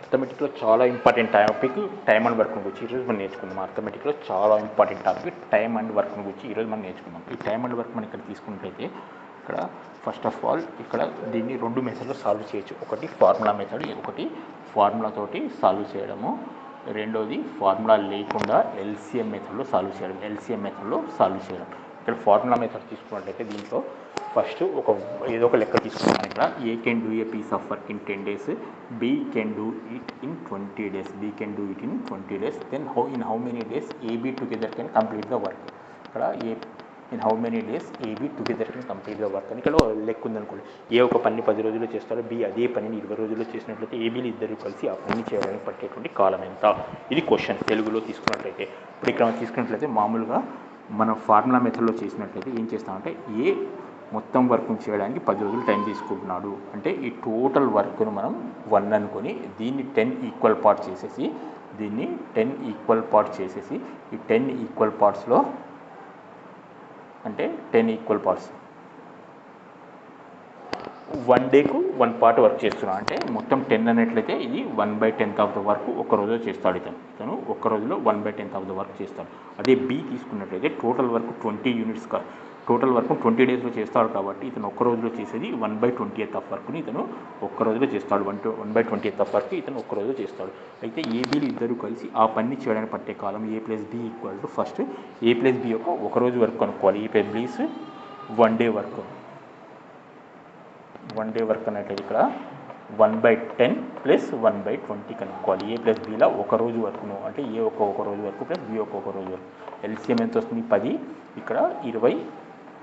అర్థమెటిక్లో చాలా important topic time and work గురించి ఈరోజు మనం నేర్చుకుందాం. అర్థమెటిక్లో చాలా important topic time and work గురించి ఈరోజు మనం నేర్చుకుందాం. ఈ టైం అండ్ వర్క్ మనం ఇక్కడ తీసుకున్నట్లయితే ఇక్కడ ఫస్ట్ ఆఫ్ ఆల్ ఇక్కడ దీన్ని రెండు మెథడ్లో సాల్వ్ చేయొచ్చు. ఒకటి ఫార్ములా మెథడ్, ఒకటి ఫార్ములా తోటి సాల్వ్ చేయడము. రెండోది ఫార్ములా లేకుండా ఎల్సిఎం మెథడ్లో సాల్వ్ చేయడం. ఇక్కడ ఫార్ములా మెథడ్ తీసుకున్నట్లయితే దీంట్లో ఫస్ట్ ఏదో ఒక లెక్క తీసుకున్నాం. ఇక్కడ A can do a piece of work in 10 days, B can do it in 20 days, then in how many days A B together can complete the work. ఇక్కడ in how many days A B together can complete the work అని ఇక్కడ లెక్క ఉందనుకోండి. ఏ ఒక పని 10 రోజుల్లో చేస్తారో B అదే పనిని 20 రోజుల్లో చేసినట్లయితే ఏబీలు ఇద్దరు కలిసి ఆ పని చేయడానికి పట్టేటువంటి కాలం ఎంత? ఇది క్వశ్చన్ తెలుగులో తీసుకున్నట్లయితే. ఇప్పుడు ఇక్కడ తీసుకున్నట్లయితే మామూలుగా మనం ఫార్ములా మెథడ్లో చేసినట్లయితే ఏం చేస్తామంటే ఏ మొత్తం వర్క్ చేయడానికి 10 రోజులు టైం తీసుకుంటున్నాడు అంటే ఈ టోటల్ వర్క్ను మనం 1 అనుకొని దీన్ని 10 ఈక్వల్ పార్ట్ చేసేసి ఈ 10 ఈక్వల్ పార్ట్స్లో అంటే 10 ఈక్వల్ పార్ట్స్ 1 డేకు 1 పార్ట్ వర్క్ చేస్తున్నాం అంటే మొత్తం 10 అనేట్లయితే ఇది 1/10 ఆఫ్ ద వర్క్ ఒక్క రోజులో చేస్తాడు. ఇతను ఒక్క రోజులో 1/10 ఆఫ్ ద వర్క్ చేస్తాడు. అదే బి తీసుకున్నట్లయితే total work 20 units total work 20 డేస్లో చేస్తాడు కాబట్టి ఇతను ఒక్క రోజులో చేసేది 1/20 ఆఫ్ వర్క్ని ఇతను ఒక్క రోజులో చేస్తాడు. 1/20 ఆఫ్ వర్క్ ఇతను ఒక్క రోజులో చేస్తాడు. అయితే ఏబీలు ఇద్దరు కలిసి ఆ పని చేయడానికి పట్టే కాలం A + B equal to first A + B యొక్క ఒక రోజు వర్క్ కనుక్కోవాలి. A + B is 1 day work. 1 day work అన్నట్లయితే ఇక్కడ 1/10 + 1/20 కనుక్కోవాలి. A + Bలా ఒక రోజు వర్క్ను అంటే A ఒక రోజు వర్క్ ప్లస్ B ఒక రోజు వర్క్. ఎల్సిఎం ఎంత వస్తుంది? 10. ఇక్కడ 20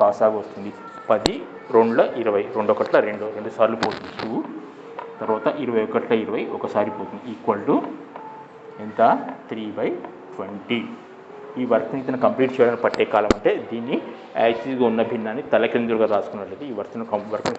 కాసాగు వస్తుంది. 10 2 20, 2 1 2, 2 సార్లు పోతుంది 2, తర్వాత 21 20 ఒకసారి పోతుంది ఈక్వల్ టు ఎంత? 3/20. ఈ వర్క్ని ఇతను కంప్లీట్ చేయడానికి పట్టే కాలం అంటే దీన్ని యాక్చువల్గా ఉన్న భిన్నాన్ని తలకిందులుగా రాసుకున్నట్లయితే ఈ వర్క్ని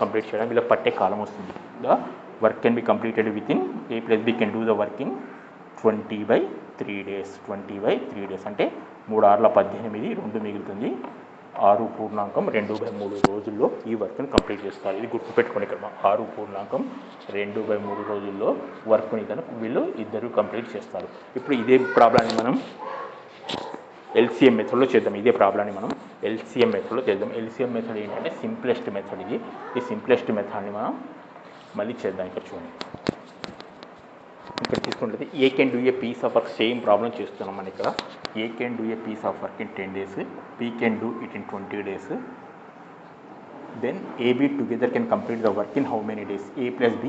కంప్లీట్ చేయడానికి ఇలా పట్టే కాలం వస్తుంది. The work can be completed with in A + B can do the work in 20/3 days. 20/3 days అంటే 3 6 18, 2 మిగులుతుంది 6 పూర్ణాంకం 2/3 రోజుల్లో ఈ వర్క్ని కంప్లీట్ చేస్తారు. ఇది గుర్తుపెట్టుకోండి. ఇక్కడ 6 పూర్ణాంకం 2/3 రోజుల్లో వర్క్ని వీళ్ళు ఇద్దరు కంప్లీట్ చేస్తారు. ఇప్పుడు ఇదే ప్రాబ్లాన్ని మనం ఎల్సిఎం మెథడ్లో చేద్దాం. ఎల్సిఎం మెథడ్ ఏంటంటే సింప్లెస్ట్ మెథడ్ ఇది. ఈ సింప్లెస్ట్ మెథడ్ని మనం మళ్ళీ చేద్దాం. ఇక్కడ చూడండి, ఇక్కడ తీసుకుంటే A can do a piece of work same problem చేస్తున్నాం. మనం ఇక్కడ A can do a piece of work in 10 days, B can do it in 20 days, then A B together can complete the work in how many days? A + B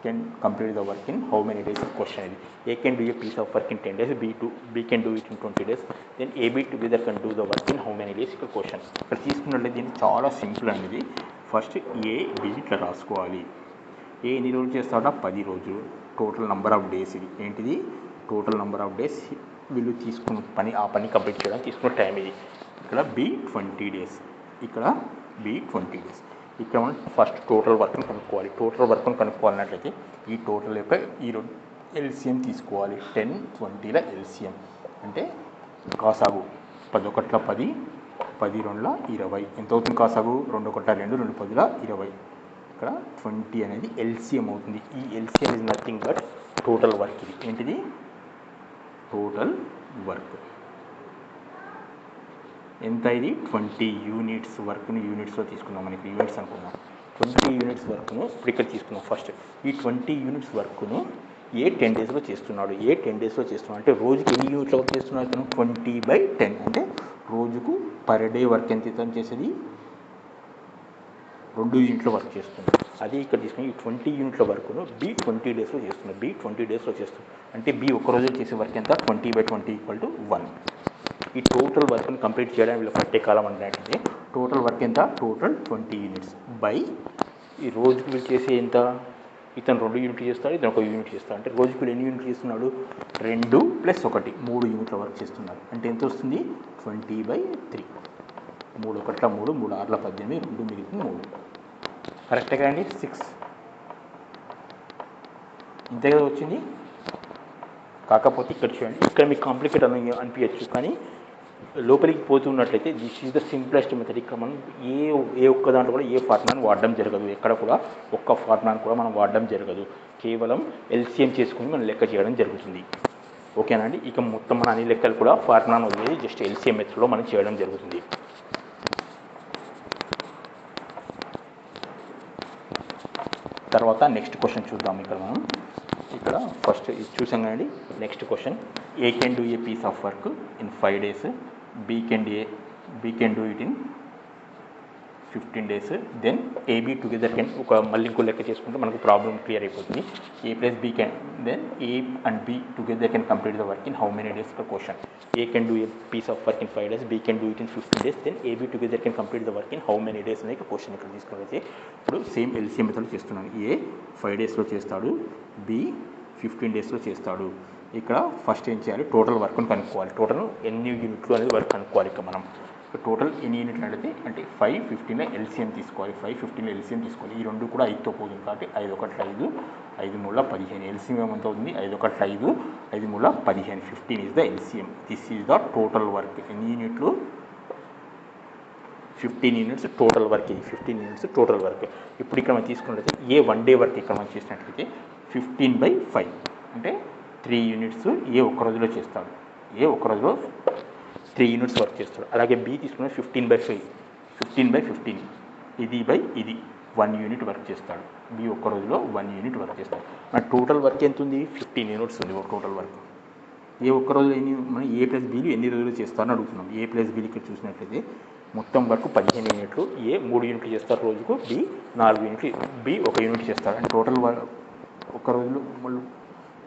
can complete the work in how many days? Question ఇది. A can do a piece of work in 10 days, B can do it in 20 days, then A B together can do the work in how many days? ఇక్కడ question. ఇక్కడ తీసుకున్నట్లయితే దీన్ని చాలా simple అనేది. First A, B ఇట్లా రాసుకోవాలి. ఏ ఎన్ని రోజులు చేస్తాడా? 10 రోజులు. టోటల్ నెంబర్ ఆఫ్ డేస్ ఇది. ఏంటిది? టోటల్ నెంబర్ ఆఫ్ డేస్ వీళ్ళు తీసుకున్న ఆ పని కంప్లీట్ చేయడానికి తీసుకున్న టైం ఇది. ఇక్కడ B 20 days, ఇక్కడ B 20 days. ఇక్కడ మనం ఫస్ట్ టోటల్ వర్క్ని కనుక్కోవాలన్నట్లయితే ఈ టోటల్ యొక్క ఈ ఎల్సిఎం తీసుకోవాలి. 10 20ల ఎల్సిఎం అంటే కాసాగు 10 1 10, 10 2 20 ఎంత అవుతుంది? కాసాగు 2 1 2, 2 10 20. ఇక్కడ 20 అనేది ఎల్సిఎం అవుతుంది. ఈ LCM is nothing but total work. ఇది ఏంటిది? టోటల్ వర్క్ ఎంత? ఇది 20 యూనిట్స్ వర్క్ని యూనిట్స్లో తీసుకున్నాం. మనకి యూనిట్స్ అనుకున్నాం. 20 యూనిట్స్ వర్క్ను ఇప్పుడు ఇక్కడ తీసుకున్నాం. ఫస్ట్ ఈ 20 యూనిట్స్ వర్క్ను ఏ 10 daysలో చేస్తున్నాడు? ఏ 10 daysలో చేస్తున్నాడు అంటే రోజుకి ఎన్ని యూనిట్ల వర్క్ చేస్తున్నాడు? ఇతను 20/10 అంటే రోజుకు పర్ డే వర్క్ ఎంత ఇతను చేసేది? 2 యూనిట్ల వర్క్ చేస్తుంది. అదే ఇక్కడ తీసుకుని ఈ 20 యూనిట్ల వర్క్ను B 20 daysలో చేస్తున్నాడు. అంటే B ఒక రోజు చేసే వర్క్ ఎంత? 20/20 = 1. ఈ టోటల్ వర్క్ని కంప్లీట్ చేయడానికి వీళ్ళు పట్టే కాలం అంటే టోటల్ వర్క్ ఎంత? టోటల్ 20 యూనిట్స్ బై ఈ రోజుకి వీళ్ళు చేసే ఎంత? ఇతను 2 యూనిట్లు చేస్తాడు, ఇతను 1 యూనిట్ చేస్తాడు. అంటే రోజుకి వీళ్ళు ఎన్ని యూనిట్లు చేస్తున్నాడు? 2 + 1 3 యూనిట్ల వర్క్ చేస్తున్నారు. అంటే ఎంత వస్తుంది? 20/3. 3 1 3, 3 6 18, 2 మిగిలింది 3. కరెక్టే కదండి? 6 ఇంతే కదా వచ్చింది. కాకపోతే ఇక్కడ చూడండి, ఇక్కడ మీకు కాంప్లికేట్ అనిపించచ్చు, కానీ లోపలికి పోతున్నట్లయితే this is the simplest method. ఇక్కడ మనం ఏ ఒక్క దాంట్లో కూడా ఏ ఫార్ములాను వాడడం జరగదు, ఎక్కడ కూడా ఒక్క ఫార్ములాను కూడా మనం వాడడం జరగదు, కేవలం ఎల్సిఎం చేసుకుని మనం లెక్క చేయడం జరుగుతుంది. ఓకేనా అండి. ఇక మొత్తం మన అన్ని లెక్కలు కూడా ఫార్ములాను వదిలేసి జస్ట్ ఎల్సిఎం మెథడ్లో మనం చేయడం జరుగుతుంది. తర్వాత నెక్స్ట్ క్వశ్చన్ చూద్దాం. ఇక్కడ ఫస్ట్ ఇది చూసాం కదండి. Next question, A can do a piece of work in 5 days, B can do it in 15 days, then A B together can, మళ్ళీ ఇంకో లెక్క చేసుకుంటే మనకు ప్రాబ్లం క్లియర్ అయిపోతుంది. A plus B can, then A and B together can complete the work in how many days. Question, A can do a piece of work in 5 days, B can do it in 15 days, then A B together can complete the work in how many days అనేది question ఇక్కడ తీసుకున్నట్లయితే ఇప్పుడు same LCM method చేస్తున్నాను. ఏ 5 daysలో చేస్తాడు, B 15 daysలో చేస్తాడు. ఇక్కడ first ఏం చేయాలి, టోటల్ వర్క్ను కనుక్కోవాలి. టోటల్ ఎన్ని యూనిట్లు అనేది వర్క్ కనుక్కోవాలి. ఇక్కడ మనం టోటల్ ఎన్ని యూనిట్లు అంటే 5, 15లో ఎల్సిఎం తీసుకోవాలి. 5, 15లో ఎల్సిఎం తీసుకోవాలి. ఈ రెండు కూడా 5తో పోతుంది కాబట్టి 5 1 5, 5 3 15. ఎల్సిఎం ఏమంత అవుతుంది, 5 1 5, 5 3 15. 15 is the LCM. This is the total work. ఎన్ని యూనిట్లు, 15 units టోటల్ వర్క్. ఇది 15 units టోటల్ వర్క్. ఇప్పుడు ఇక్కడ మనం తీసుకున్నట్లయితే ఏ 1 day వర్క్ ఇక్కడ మనం చేసినట్లయితే 15/5 అంటే 3 units ఏ ఒక్క రోజులో చేస్తాడు. ఏ ఒక్క రోజులో 3 units వర్క్ చేస్తాడు. అలాగే బి తీసుకున్న 15/5, 15/15 ఇది బై ఇది 1 unit వర్క్ చేస్తాడు. బి ఒక్క రోజులో 1 unit వర్క్ చేస్తాడు. మన టోటల్ వర్క్ ఎంత ఉంది, 15 units ఉంది టోటల్ వర్క్. ఏ ఒక్క రోజులో మనం ఏ ప్లస్ బీలు ఎన్ని రోజులు చేస్తారని అడుగుతున్నాం. ఏ ప్లస్ బీలు ఇక్కడ చూసినట్లయితే మొత్తం వర్క్ 15 యూనిట్లు. ఏ 3 యూనిట్లు చేస్తారు రోజుకు, బి 4 యూనిట్లు, బి 1 యూనిట్ చేస్తారు. అండ్ టోటల్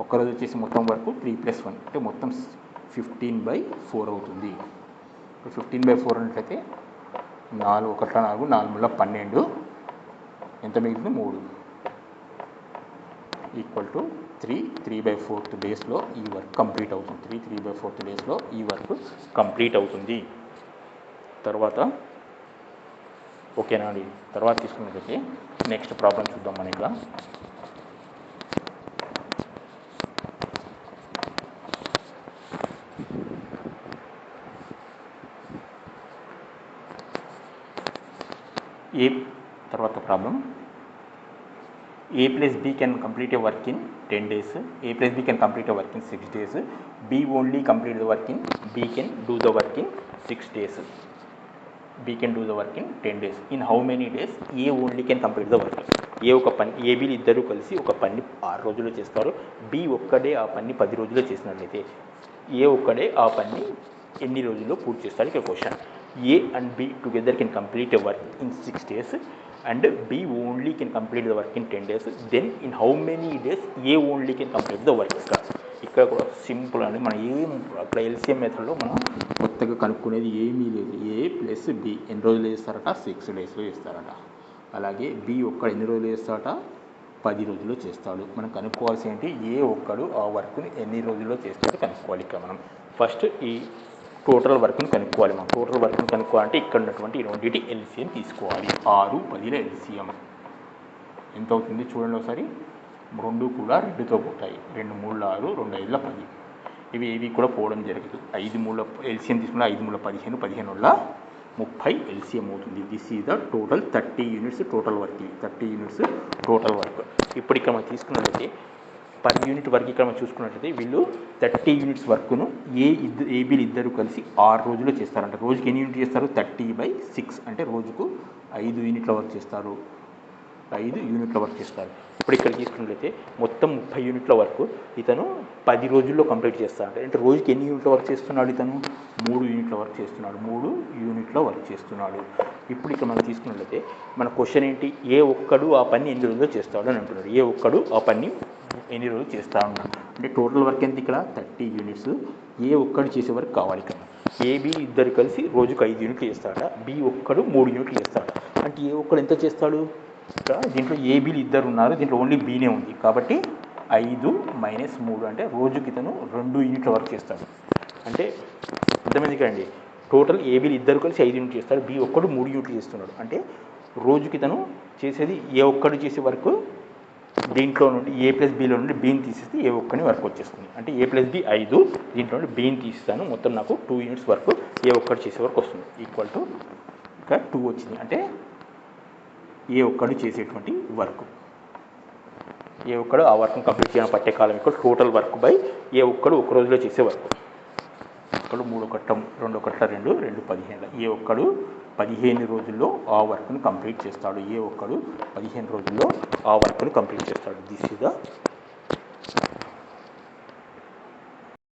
ఒక్క రోజు వచ్చేసి మొత్తం వర్క్ 3 + 1 అంటే మొత్తం 15/4 అవుతుంది. 15/4 అన్నట్లయితే 4 1 4, 4 12, ఎంత మిగిలింది 3 = 3/4 డేస్లో ఈ వర్క్ కంప్లీట్ అవుతుంది. 3/4 డేస్లో ఈ వర్క్ కంప్లీట్ అవుతుంది. తర్వాత ఓకేనా అండి. తర్వాత తీసుకున్నట్లయితే నెక్స్ట్ ప్రాబ్లం చూద్దాం. మనం ఇక్కడ తర్వాత problem, A plus B can complete a work in 10 days, A plus B can complete a work in 6 days, B only complete the work in, B can do the work in 6 days, B can do the work in 10 days. In how many days A only can complete the work? A ఒక పని, ఏబీలు ఇద్దరు కలిసి ఒక పని 6 రోజుల్లో చేస్తారు. B ఒక్కడే ఆ పని 10 రోజుల్లో చేసినట్లయితే ఏ ఒక్కడే ఆ పని ఎన్ని రోజుల్లో పూర్తి చేస్తాడు. ఇక్కడ question, A and B together can complete a work in 6 days and B only can complete the work in 10 days. Then in how many days A only can complete the work? ఇక్కడ కూడా simple అండి. మనం అక్కడ LCM మెథడ్లో మనం కొత్తగా కనుక్కునేది ఏమీ లేదు. A + B ఎన్ని రోజులు చేస్తారట, 6 daysలో చేస్తారట. అలాగే B ఒక్కడు ఎన్ని రోజులు చేస్తారట, 10 రోజుల్లో చేస్తాడు. మనం కనుక్కోవాల్సి ఏంటి, ఏ ఒక్కడు ఆ వర్క్ని ఎన్ని రోజుల్లో చేస్తాడో కనుక్కోవాలి. ఇక్కడ మనం ఫస్ట్ ఈ టోటల్ వర్క్ని కనుక్కోవాలి. మనం టోటల్ వర్క్ని కనుక్కోవాలంటే ఇక్కడ ఉన్నటువంటి ఈ రెండింటి ఎల్సిఎం తీసుకోవాలి. 6, 10ల ఎల్సిఎం ఎంత అవుతుంది చూడండి ఒకసారి. 2 కూడా 2తో పోతాయి. 2 3 6, 2 5 10. ఇవి కూడా పోవడం జరుగుతుంది. 5 3 ఎల్సిఎం తీసుకున్న 5 3 15, 15 30 ఎల్సిఎం అవుతుంది. This is the total 30 units total work. 30 units total work. ఇప్పుడు ఇక్కడ మనం తీసుకున్నట్లయితే పర్ యూనిట్ వర్క్ ఇక్కడ మనం చూసుకున్నట్లయితే వీళ్ళు 30 యూనిట్స్ వర్క్ను ఏబీలు ఇద్దరు కలిసి 6 రోజుల్లో చేస్తారంట. రోజుకి ఎన్ని యూనిట్లు చేస్తారు, 30/6 అంటే రోజుకు 5 యూనిట్ల వర్క్ చేస్తారు. 5 యూనిట్ల వర్క్ చేస్తారు. ఇప్పుడు ఇక్కడ తీసుకున్నట్లయితే మొత్తం 30 యూనిట్ల వర్క్ ఇతను 10 రోజుల్లో కంప్లీట్ చేస్తాడు. అంటే రోజుకి ఎన్ని యూనిట్ల వర్క్ చేస్తున్నాడు, ఇతను 3 యూనిట్ల వర్క్ చేస్తున్నాడు. 3 యూనిట్ల వర్క్ చేస్తున్నాడు. ఇప్పుడు ఇక్కడ మనం తీసుకున్నట్లయితే మన క్వశ్చన్ ఏంటి, ఏ ఒక్కడు ఆ పని ఎన్ని రోజుల్లో చేస్తాడు అని అంటున్నాడు. ఏ ఒక్కడు ఆ పని ఎన్ని రోజులు చేస్తా ఉన్నాడు అంటే టోటల్ వర్క్ ఎంత ఇక్కడ 30 యూనిట్స్. ఏ ఒక్కడు చేసే వర్క్ కావాలి ఇక్కడ. ఏబీ ఇద్దరు కలిసి రోజుకు 5 యూనిట్లు చేస్తాడట. బి ఒక్కడు 3 యూనిట్లు చేస్తాడట. అంటే ఏ ఒక్కడు ఎంత చేస్తాడు, ఇక్కడ దీంట్లో ఏబీలు ఇద్దరు ఉన్నారు, దీంట్లో ఓన్లీ బీనే ఉంది కాబట్టి 5 - 3 అంటే రోజుకి ఇతను 2 యూనిట్ల వర్క్ చేస్తాడు. అంటే ఎంతమంది కండి, టోటల్ ఏబీలు ఇద్దరు కలిసి 5 యూనిట్లు చేస్తాడు, బి ఒక్కడు 3 యూనిట్లు చేస్తున్నాడు. అంటే రోజుకి ఇతను చేసేది ఏ ఒక్కడు చేసే వర్క్ దీంట్లో నుండి ఏ ప్లస్ బిలో నుండి బీని తీసేస్తే ఏ ఒక్కని వర్క్ వచ్చేస్తుంది. అంటే ఏ ప్లస్ బి 5, దీంట్లో నుండి బీని తీస్తాను, మొత్తం నాకు 2 యూనిట్స్ వరకు ఏ ఒక్కటి చేసే వరకు వస్తుంది. ఈక్వల్ టు ఇక్కడ 2 వచ్చింది. అంటే ఏ ఒక్కడు చేసేటువంటి వర్క్, ఏ ఒక్కడు ఆ వర్క్ను కంప్లీట్ చేయడం పట్టే కాలం ఇక్కడ టోటల్ వర్క్ బై ఏ ఒక్కడు ఒక రోజులో చేసే వర్క్. ఇక్కడ 3 1 2 1 2 2 15. ఏ ఒక్కడు 15 రోజుల్లో ఆ వర్క్ను కంప్లీట్ చేస్తాడు. ఏ ఒక్కడు 15 రోజుల్లో ఆ వర్క్ను కంప్లీట్ చేస్తాడు. This is the